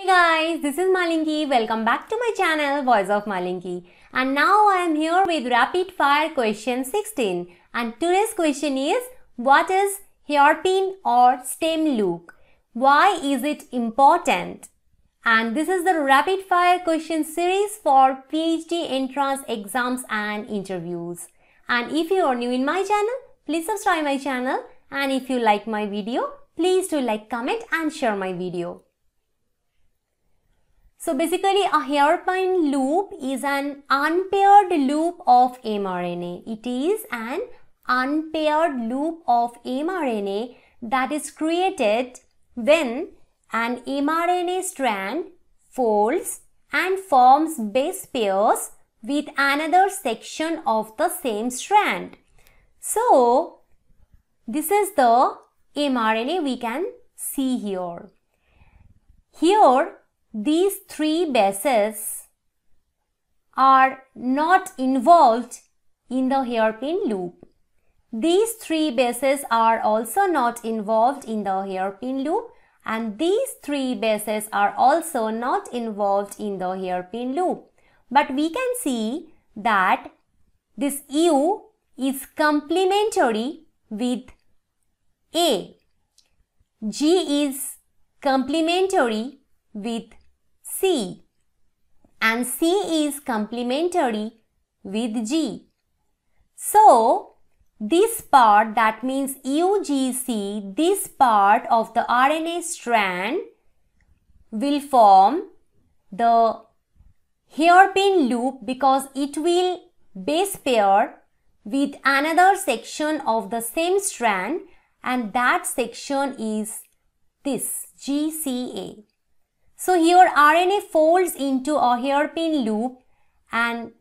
Hey guys, this is Malinki. Welcome back to my channel Voice of Malinki. And now I am here with rapid fire question 16. And today's question is, what is hairpin or stem loop? Why is it important? And this is the rapid fire question series for PhD entrance exams and interviews. And if you are new in my channel, please subscribe my channel. And if you like my video, please do like, comment and share my video. So basically a hairpin loop is an unpaired loop of mRNA. It is an unpaired loop of mRNA that is created when an mRNA strand folds and forms base pairs with another section of the same strand. So this is the mRNA we can see here. Here these three bases are not involved in the hairpin loop. These three bases are also not involved in the hairpin loop, and these three bases are also not involved in the hairpin loop. But we can see that this U is complementary with A. G is complementary with C, and C is complementary with G. So this part, that means UGC, this part of the RNA strand will form the hairpin loop because it will base pair with another section of the same strand, and that section is this GCA. So here RNA folds into a hairpin loop, and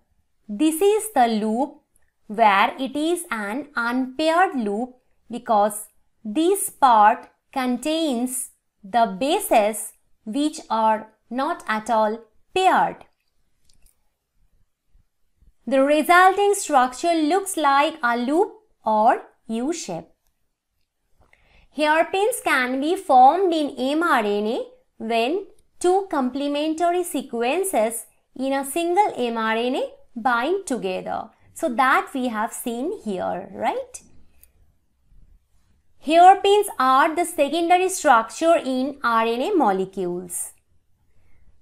this is the loop where it is an unpaired loop because this part contains the bases which are not at all paired. The resulting structure looks like a loop or U shape. Hairpins can be formed in mRNA when two complementary sequences in a single mRNA bind together. So that we have seen here, right? Hairpins are the secondary structure in RNA molecules.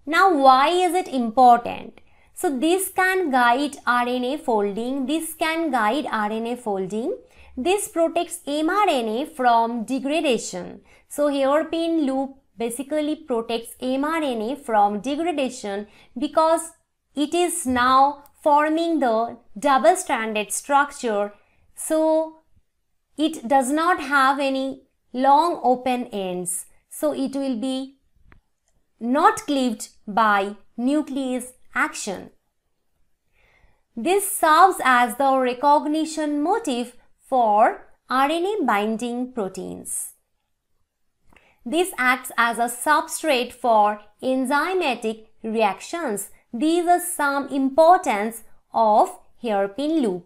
Now why is it important? So this can guide RNA folding, this can guide RNA folding. This protects mRNA from degradation. So hairpin loop basically protects mRNA from degradation because it is now forming the double-stranded structure, so it does not have any long open ends, so it will be not cleaved by nuclease action. This serves as the recognition motif for RNA binding proteins. This acts as a substrate for enzymatic reactions. These are some importance of hairpin loop.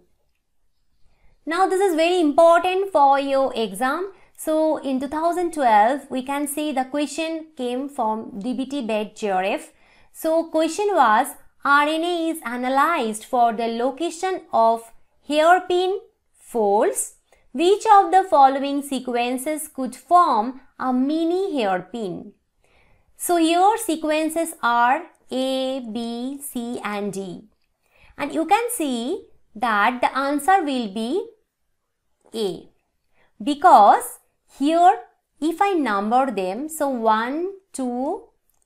Now this is very important for your exam. So in 2012, we can see the question came from DBT BED JRF. So question was, RNA is analyzed for the location of hairpin folds. Which of the following sequences could form a mini hairpin? So your sequences are A, B, C and D. And you can see that the answer will be A. Because here if I number them, so 1, 2,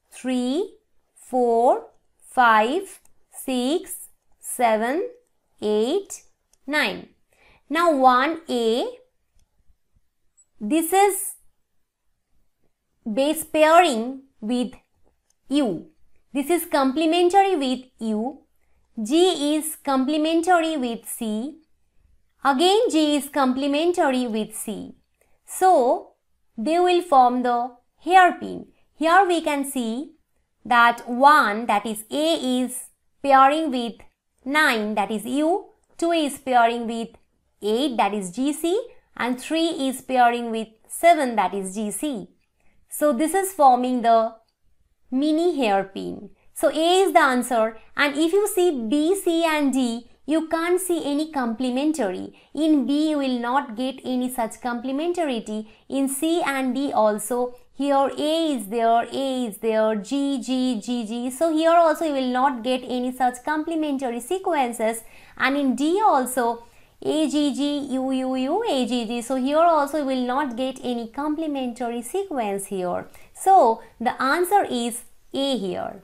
3, 4, 5, 6, 7, 8, 9. Now 1A, this is base pairing with U. This is complementary with U. G is complementary with C. Again G is complementary with C. So they will form the hairpin. Here we can see that 1, that is A, is pairing with 9, that is U. 2 is pairing with 8, that is GC, and 3 is pairing with 7, that is GC. So this is forming the mini hairpin. So A is the answer, and if you see B, C and D, you can't see any complementary. In B you will not get any such complementarity. In C and D also, here A is there, G, G, G, G. So here also you will not get any such complementary sequences. And in D also, A, G, G, U, U, U, A, G, G. So here also you will not get any complementary sequence here. So the answer is A here.